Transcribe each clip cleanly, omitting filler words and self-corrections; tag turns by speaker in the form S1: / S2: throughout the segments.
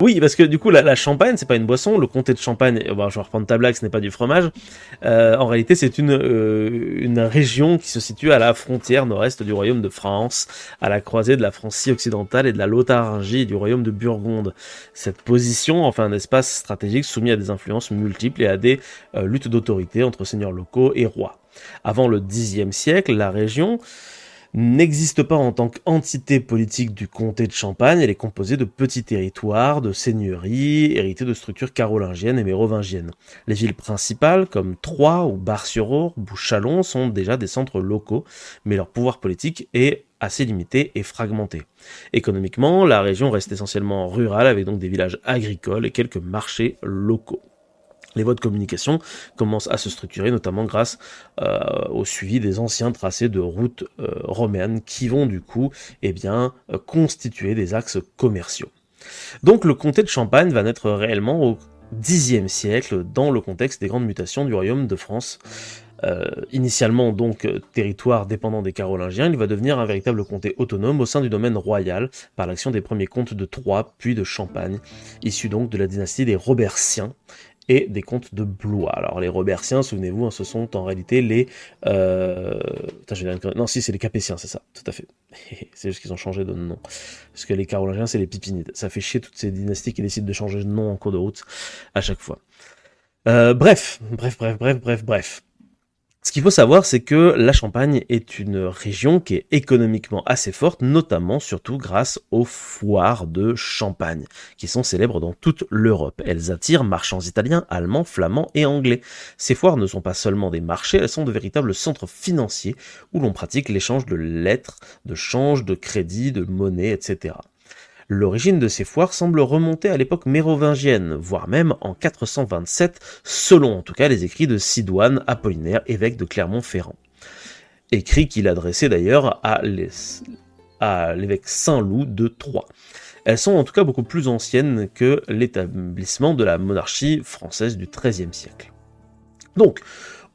S1: Oui, parce que du coup, la Champagne, c'est pas une boisson. Le comté de Champagne, bon, je vais reprendre ta blague, ce n'est pas du fromage. En réalité, c'est une région qui se situe à la frontière nord-est du royaume de France, à la croisée de la Francie occidentale et de la Lotharingie et du royaume de Burgonde. Cette position en fait un espace stratégique soumis à des influences multiples et à des luttes d'autorité entre seigneurs locaux et rois. Avant le Xe siècle, la région n'existe pas en tant qu'entité politique du comté de Champagne, elle est composée de petits territoires, de seigneuries, hérités de structures carolingiennes et mérovingiennes. Les villes principales, comme Troyes ou Bar-sur-Aure, Bouchalon, sont déjà des centres locaux, mais leur pouvoir politique est assez limité et fragmenté. Économiquement, la région reste essentiellement rurale, avec donc des villages agricoles et quelques marchés locaux. Les voies de communication commencent à se structurer, notamment grâce au suivi des anciens tracés de routes romaines qui vont du coup constituer des axes commerciaux. Donc le comté de Champagne va naître réellement au Xe siècle dans le contexte des grandes mutations du royaume de France. Initialement donc territoire dépendant des Carolingiens, il va devenir un véritable comté autonome au sein du domaine royal par l'action des premiers comtes de Troyes puis de Champagne, issus donc de la dynastie des Robertiens et des comtes de Blois. Alors les Robertiens, souvenez-vous, ce sont en réalité les... Non, si, c'est les Capétiens, c'est ça, tout à fait. C'est juste qu'ils ont changé de nom. Parce que les Carolingiens, c'est les Pipinides. Ça fait chier toutes ces dynasties qui décident de changer de nom en cours de route à chaque fois. Bref. Ce qu'il faut savoir, c'est que la Champagne est une région qui est économiquement assez forte, notamment surtout grâce aux foires de Champagne, qui sont célèbres dans toute l'Europe. Elles attirent marchands italiens, allemands, flamands et anglais. Ces foires ne sont pas seulement des marchés, elles sont de véritables centres financiers où l'on pratique l'échange de lettres, de change, de crédit, de monnaie, etc. L'origine de ces foires semble remonter à l'époque mérovingienne, voire même en 427, selon en tout cas les écrits de Sidoine Apollinaire, évêque de Clermont-Ferrand. Écrits qu'il adressait d'ailleurs à l'évêque Saint-Loup de Troyes. Elles sont en tout cas beaucoup plus anciennes que l'établissement de la monarchie française du XIIIe siècle. Donc,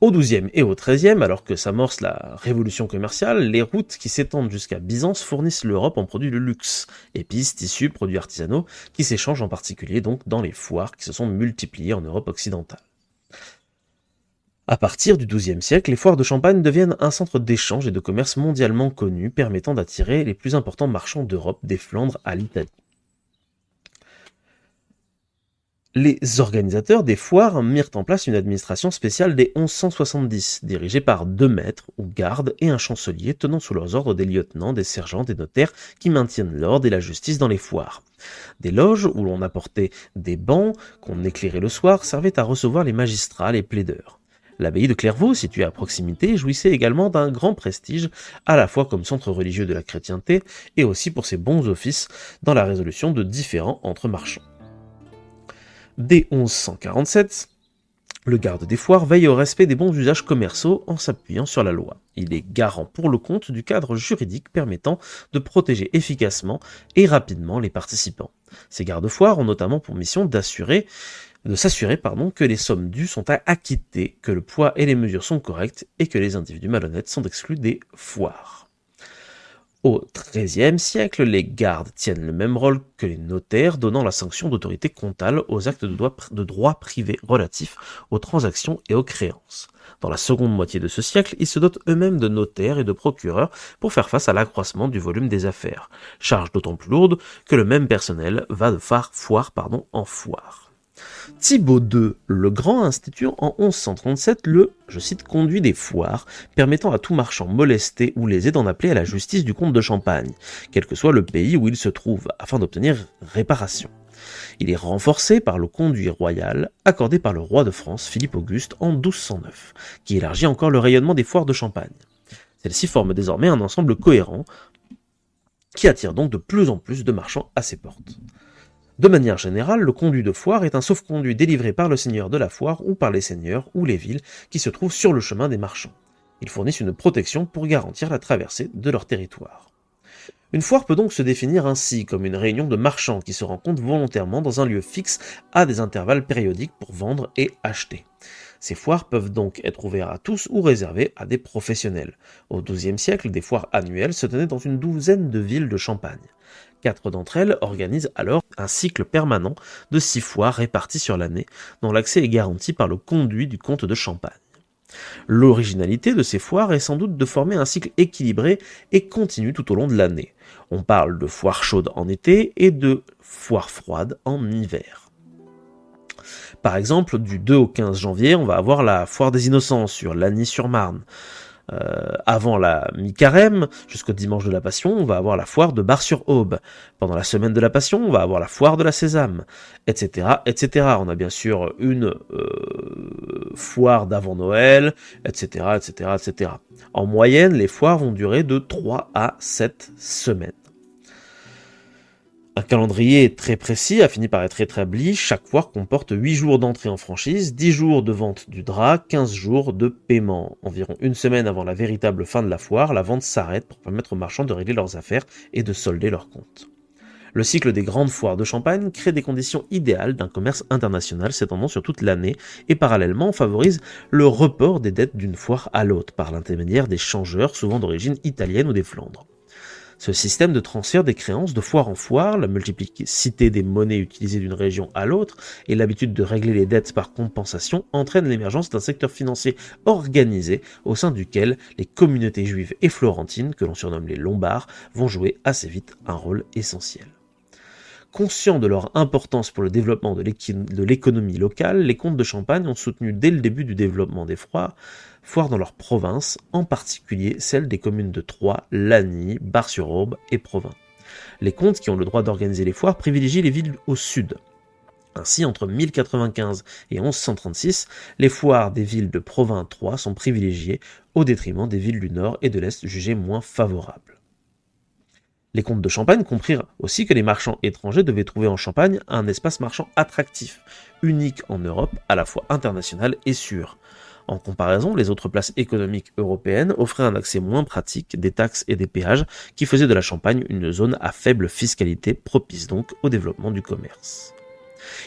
S1: au XIIe et au XIIIe, alors que s'amorce la révolution commerciale, les routes qui s'étendent jusqu'à Byzance fournissent l'Europe en produits de luxe, épices, tissus, produits artisanaux, qui s'échangent en particulier donc dans les foires qui se sont multipliées en Europe occidentale. À partir du XIIe siècle, les foires de Champagne deviennent un centre d'échange et de commerce mondialement connu, permettant d'attirer les plus importants marchands d'Europe, des Flandres à l'Italie. Les organisateurs des foires mirent en place une administration spéciale dès 1170, dirigée par 2 maîtres ou gardes et un chancelier tenant sous leurs ordres des lieutenants, des sergents, des notaires qui maintiennent l'ordre et la justice dans les foires. Des loges où l'on apportait des bancs qu'on éclairait le soir servaient à recevoir les magistrats, les plaideurs. L'abbaye de Clairvaux, située à proximité, jouissait également d'un grand prestige, à la fois comme centre religieux de la chrétienté et aussi pour ses bons offices dans la résolution de différends entre marchands. Dès 1147, le garde des foires veille au respect des bons usages commerciaux en s'appuyant sur la loi. Il est garant pour le compte du cadre juridique permettant de protéger efficacement et rapidement les participants. Ces gardes-foires ont notamment pour mission de s'assurer que les sommes dues sont acquittées, que le poids et les mesures sont corrects et que les individus malhonnêtes sont exclus des foires. Au XIIIe siècle, les gardes tiennent le même rôle que les notaires, donnant la sanction d'autorité comtale aux actes de droit privé relatifs aux transactions et aux créances. Dans la seconde moitié de ce siècle, ils se dotent eux-mêmes de notaires et de procureurs pour faire face à l'accroissement du volume des affaires, charge d'autant plus lourde que le même personnel va de foire en foire. Thibaut II le Grand institue en 1137 le, je cite, conduit des foires, permettant à tout marchand molesté ou lésé d'en appeler à la justice du comte de Champagne, quel que soit le pays où il se trouve, afin d'obtenir réparation. Il est renforcé par le conduit royal, accordé par le roi de France Philippe Auguste en 1209, qui élargit encore le rayonnement des foires de Champagne. Celles-ci forment désormais un ensemble cohérent, qui attire donc de plus en plus de marchands à ses portes. De manière générale, le conduit de foire est un sauf-conduit délivré par le seigneur de la foire ou par les seigneurs ou les villes qui se trouvent sur le chemin des marchands. Ils fournissent une protection pour garantir la traversée de leur territoire. Une foire peut donc se définir ainsi comme une réunion de marchands qui se rencontrent volontairement dans un lieu fixe à des intervalles périodiques pour vendre et acheter. Ces foires peuvent donc être ouvertes à tous ou réservées à des professionnels. Au XIIe siècle, des foires annuelles se tenaient dans une douzaine de villes de Champagne. 4 d'entre elles organisent alors un cycle permanent de 6 foires réparties sur l'année, dont l'accès est garanti par le conduit du comte de Champagne. L'originalité de ces foires est sans doute de former un cycle équilibré et continu tout au long de l'année. On parle de foires chaudes en été et de foires froides en hiver. Par exemple, du 2 au 15 janvier, on va avoir la foire des Innocents sur Lagny-sur-Marne. Avant la mi-carême, jusqu'au dimanche de la Passion, on va avoir la foire de Bar-sur-Aube. Pendant la semaine de la Passion, on va avoir la foire de la Sésame, etc., etc. On a bien sûr une foire d'avant Noël, etc., etc., etc. En moyenne, les foires vont durer de 3 à 7 semaines. Un calendrier très précis a fini par être établi. Chaque foire comporte 8 jours d'entrée en franchise, 10 jours de vente du drap, 15 jours de paiement. Environ une semaine avant la véritable fin de la foire, la vente s'arrête pour permettre aux marchands de régler leurs affaires et de solder leurs comptes. Le cycle des grandes foires de Champagne crée des conditions idéales d'un commerce international s'étendant sur toute l'année et parallèlement favorise le report des dettes d'une foire à l'autre par l'intermédiaire des changeurs souvent d'origine italienne ou des Flandres. Ce système de transfert des créances de foire en foire, la multiplicité des monnaies utilisées d'une région à l'autre et l'habitude de régler les dettes par compensation entraînent l'émergence d'un secteur financier organisé au sein duquel les communautés juives et florentines, que l'on surnomme les Lombards, vont jouer assez vite un rôle essentiel. Conscients de leur importance pour le développement de l'économie locale, les comtes de Champagne ont soutenu dès le début du développement des foires dans leur province, en particulier celles des communes de Troyes, Lagny, Bar-sur-Aube et Provins. Les comtes qui ont le droit d'organiser les foires privilégient les villes au sud. Ainsi, entre 1095 et 1136, les foires des villes de Provins-Troyes sont privilégiées au détriment des villes du nord et de l'est jugées moins favorables. Les comtes de Champagne comprirent aussi que les marchands étrangers devaient trouver en Champagne un espace marchand attractif, unique en Europe, à la fois international et sûr. En comparaison, les autres places économiques européennes offraient un accès moins pratique des taxes et des péages qui faisaient de la Champagne une zone à faible fiscalité, propice donc au développement du commerce.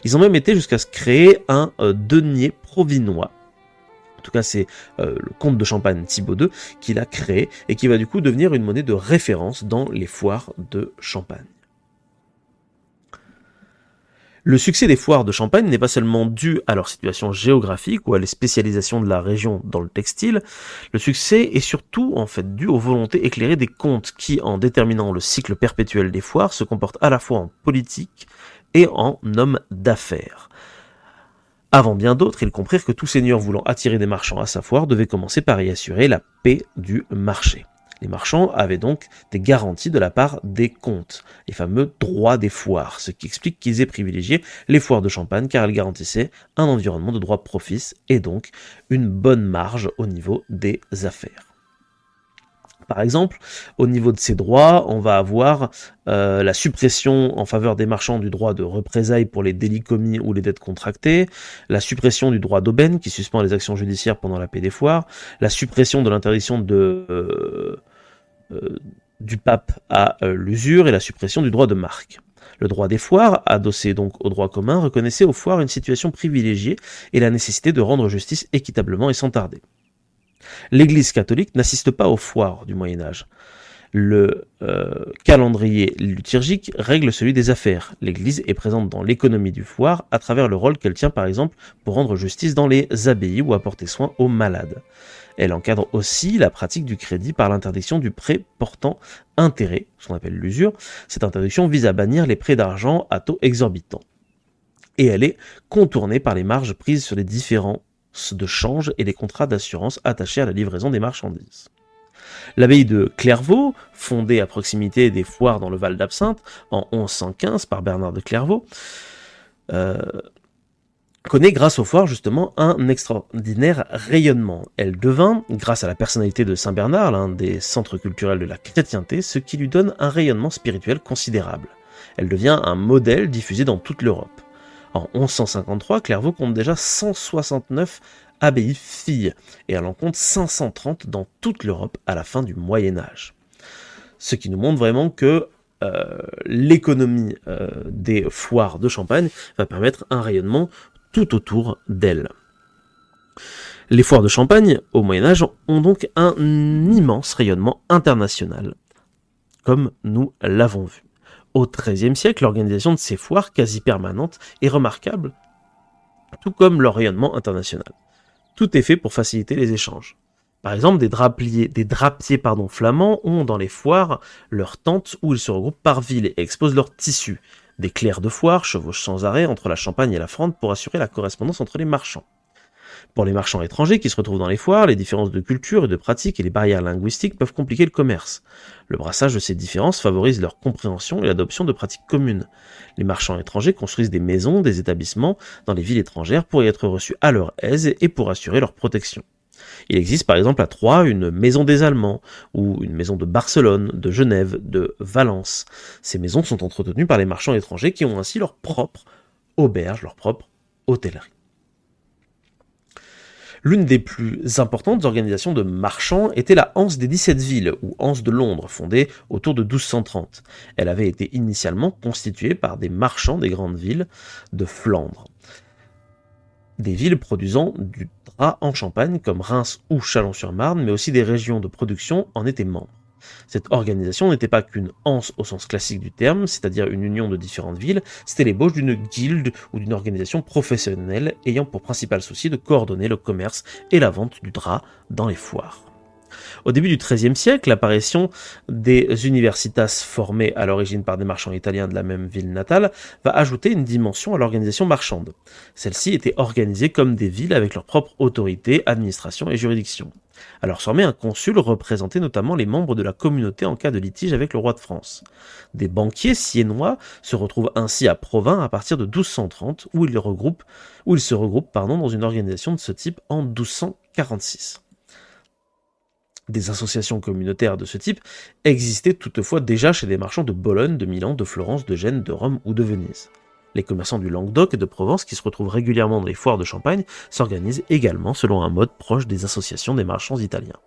S1: Ils ont même été jusqu'à se créer un denier provinois. En tout cas, c'est le comte de Champagne Thibaut II qui l'a créé et qui va du coup devenir une monnaie de référence dans les foires de Champagne. Le succès des foires de Champagne n'est pas seulement dû à leur situation géographique ou à les spécialisations de la région dans le textile. Le succès est surtout en fait dû aux volontés éclairées des comtes qui, en déterminant le cycle perpétuel des foires, se comportent à la fois en politique et en hommes d'affaires. Avant bien d'autres, ils comprirent que tout seigneur voulant attirer des marchands à sa foire devait commencer par y assurer la paix du marché. Les marchands avaient donc des garanties de la part des comtes, les fameux droits des foires, ce qui explique qu'ils aient privilégié les foires de Champagne car elles garantissaient un environnement de droit propice et donc une bonne marge au niveau des affaires. Par exemple, au niveau de ces droits, on va avoir la suppression en faveur des marchands du droit de représailles pour les délits commis ou les dettes contractées, la suppression du droit d'aubaine qui suspend les actions judiciaires pendant la paix des foires, la suppression de l'interdiction du pape à l'usure et la suppression du droit de marque. Le droit des foires, adossé donc au droit commun, reconnaissait aux foires une situation privilégiée et la nécessité de rendre justice équitablement et sans tarder. L'Église catholique n'assiste pas aux foires du Moyen-Âge. Le calendrier liturgique règle celui des affaires. L'Église est présente dans l'économie du foire à travers le rôle qu'elle tient par exemple pour rendre justice dans les abbayes ou apporter soin aux malades. Elle encadre aussi la pratique du crédit par l'interdiction du prêt portant intérêt, ce qu'on appelle l'usure. Cette interdiction vise à bannir les prêts d'argent à taux exorbitants. Et elle est contournée par les marges prises sur les différents de change et les contrats d'assurance attachés à la livraison des marchandises. L'abbaye de Clairvaux, fondée à proximité des foires dans le Val d'Absinthe en 1115 par Bernard de Clairvaux, connaît grâce aux foires justement un extraordinaire rayonnement. Elle devint, grâce à la personnalité de Saint Bernard, l'un des centres culturels de la chrétienté, ce qui lui donne un rayonnement spirituel considérable. Elle devient un modèle diffusé dans toute l'Europe. En 1153, Clairvaux compte déjà 169 abbayes filles, et elle en compte 530 dans toute l'Europe à la fin du Moyen-Âge. Ce qui nous montre vraiment que l'économie des foires de Champagne va permettre un rayonnement tout autour d'elle. Les foires de Champagne, au Moyen-Âge, ont donc un immense rayonnement international, comme nous l'avons vu. Au XIIIe siècle, l'organisation de ces foires quasi permanentes est remarquable, tout comme leur rayonnement international. Tout est fait pour faciliter les échanges. Par exemple, des drapiers flamands ont dans les foires leurs tentes où ils se regroupent par ville et exposent leurs tissus. Des clercs de foire chevauchent sans arrêt entre la Champagne et la Flandre pour assurer la correspondance entre les marchands. Pour les marchands étrangers qui se retrouvent dans les foires, les différences de culture et de pratique et les barrières linguistiques peuvent compliquer le commerce. Le brassage de ces différences favorise leur compréhension et l'adoption de pratiques communes. Les marchands étrangers construisent des maisons, des établissements dans les villes étrangères pour y être reçus à leur aise et pour assurer leur protection. Il existe par exemple à Troyes une maison des Allemands, ou une maison de Barcelone, de Genève, de Valence. Ces maisons sont entretenues par les marchands étrangers qui ont ainsi leur propre auberge, leur propre hôtellerie. L'une des plus importantes organisations de marchands était la Hanse des 17 villes, ou Hanse de Londres, fondée autour de 1230. Elle avait été initialement constituée par des marchands des grandes villes de Flandre. Des villes produisant du drap en Champagne, comme Reims ou Châlons-sur-Marne, mais aussi des régions de production en étaient membres. Cette organisation n'était pas qu'une anse au sens classique du terme, c'est-à-dire une union de différentes villes, c'était l'ébauche d'une guilde ou d'une organisation professionnelle ayant pour principal souci de coordonner le commerce et la vente du drap dans les foires. Au début du XIIIe siècle, l'apparition des universitas formées à l'origine par des marchands italiens de la même ville natale va ajouter une dimension à l'organisation marchande. Celles-ci étaient organisées comme des villes avec leur propre autorité, administration et juridiction. À leur sommet, un consul représentait notamment les membres de la communauté en cas de litige avec le roi de France. Des banquiers siennois se retrouvent ainsi à Provins à partir de 1230, où ils se regroupent dans une organisation de ce type en 1246. Des associations communautaires de ce type existaient toutefois déjà chez des marchands de Bologne, de Milan, de Florence, de Gênes, de Rome ou de Venise. Les commerçants du Languedoc et de Provence, qui se retrouvent régulièrement dans les foires de Champagne, s'organisent également selon un mode proche des associations des marchands italiens.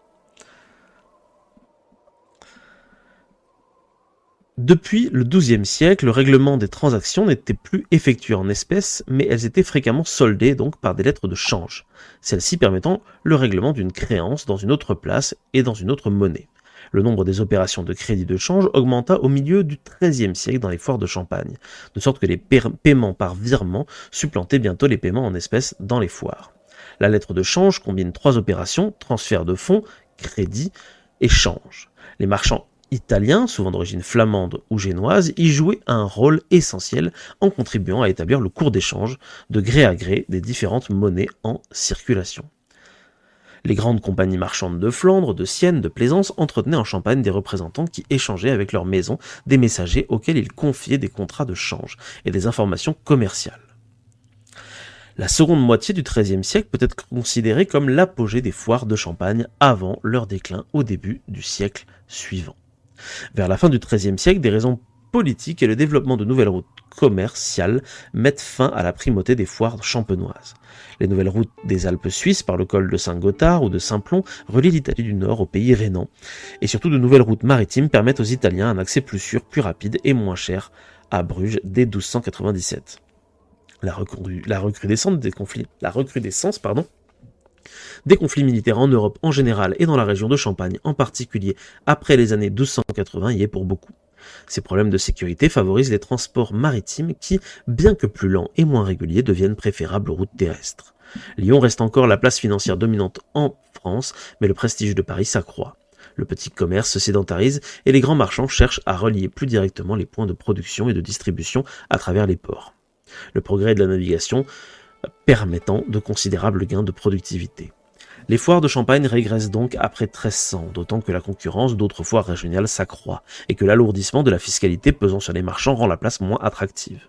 S1: Depuis le XIIe siècle, le règlement des transactions n'était plus effectué en espèces, mais elles étaient fréquemment soldées donc par des lettres de change, celles-ci permettant le règlement d'une créance dans une autre place et dans une autre monnaie. Le nombre des opérations de crédit de change augmenta au milieu du XIIIe siècle dans les foires de Champagne, de sorte que les paiements par virement supplantaient bientôt les paiements en espèces dans les foires. La lettre de change combine 3 opérations, transfert de fonds, crédit et change. Les marchands italiens, souvent d'origine flamande ou génoise, y jouaient un rôle essentiel en contribuant à établir le cours d'échange de gré à gré des différentes monnaies en circulation. Les grandes compagnies marchandes de Flandre, de Sienne, de Plaisance entretenaient en Champagne des représentants qui échangeaient avec leurs maisons des messagers auxquels ils confiaient des contrats de change et des informations commerciales. La seconde moitié du XIIIe siècle peut être considérée comme l'apogée des foires de Champagne avant leur déclin au début du siècle suivant. Vers la fin du XIIIe siècle, des raisons politiques et le développement de nouvelles routes commerciales mettent fin à la primauté des foires champenoises. Les nouvelles routes des Alpes suisses par le col de Saint-Gothard ou de Saint-Plon relient l'Italie du Nord au pays rhénan. Et surtout, de nouvelles routes maritimes permettent aux Italiens un accès plus sûr, plus rapide et moins cher à Bruges dès 1297. La recrudescence des conflits militaires en Europe en général et dans la région de Champagne en particulier après les années 1280 y est pour beaucoup. Ces problèmes de sécurité favorisent les transports maritimes qui, bien que plus lents et moins réguliers, deviennent préférables aux routes terrestres. Lyon reste encore la place financière dominante en France, mais le prestige de Paris s'accroît. Le petit commerce se sédentarise et les grands marchands cherchent à relier plus directement les points de production et de distribution à travers les ports. Le progrès de la navigation permettant de considérables gains de productivité. Les foires de Champagne régressent donc après 1300, d'autant que la concurrence d'autres foires régionales s'accroît, et que l'alourdissement de la fiscalité pesant sur les marchands rend la place moins attractive.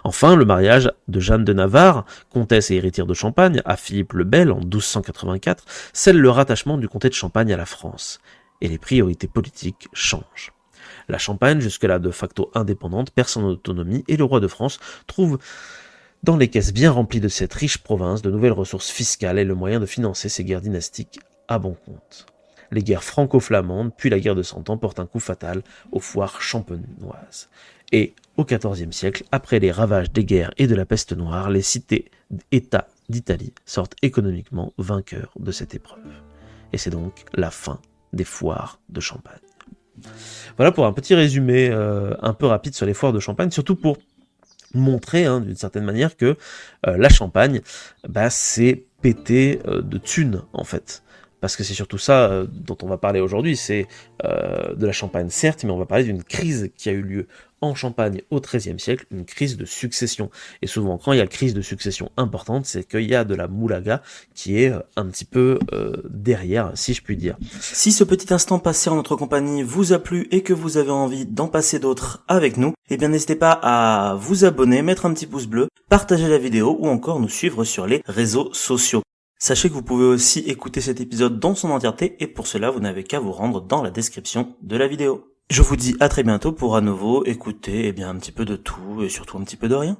S1: Enfin, le mariage de Jeanne de Navarre, comtesse et héritière de Champagne, à Philippe le Bel en 1284, scelle le rattachement du comté de Champagne à la France, et les priorités politiques changent. La Champagne, jusque-là de facto indépendante, perd son autonomie, et le roi de France trouve dans les caisses bien remplies de cette riche province, de nouvelles ressources fiscales et le moyen de financer ses guerres dynastiques à bon compte. Les guerres franco-flamandes, puis la guerre de Cent Ans portent un coup fatal aux foires champenoises. Et, au XIVe siècle, après les ravages des guerres et de la peste noire, les cités-États d'Italie sortent économiquement vainqueurs de cette épreuve. Et c'est donc la fin des foires de Champagne. Voilà pour un petit résumé un peu rapide sur les foires de Champagne, surtout pour montrer d'une certaine manière que la Champagne, c'est pété de thunes en fait. Parce que c'est surtout ça dont on va parler aujourd'hui, c'est de la Champagne certes, mais on va parler d'une crise qui a eu lieu en Champagne au XIIIe siècle, une crise de succession. Et souvent quand il y a une crise de succession importante, c'est qu'il y a de la moulaga qui est un petit peu derrière, si je puis dire.
S2: Si ce petit instant passé en notre compagnie vous a plu et que vous avez envie d'en passer d'autres avec nous, eh bien n'hésitez pas à vous abonner, mettre un petit pouce bleu, partager la vidéo ou encore nous suivre sur les réseaux sociaux. Sachez que vous pouvez aussi écouter cet épisode dans son entièreté et pour cela vous n'avez qu'à vous rendre dans la description de la vidéo. Je vous dis à très bientôt pour à nouveau écouter un petit peu de tout et surtout un petit peu de rien.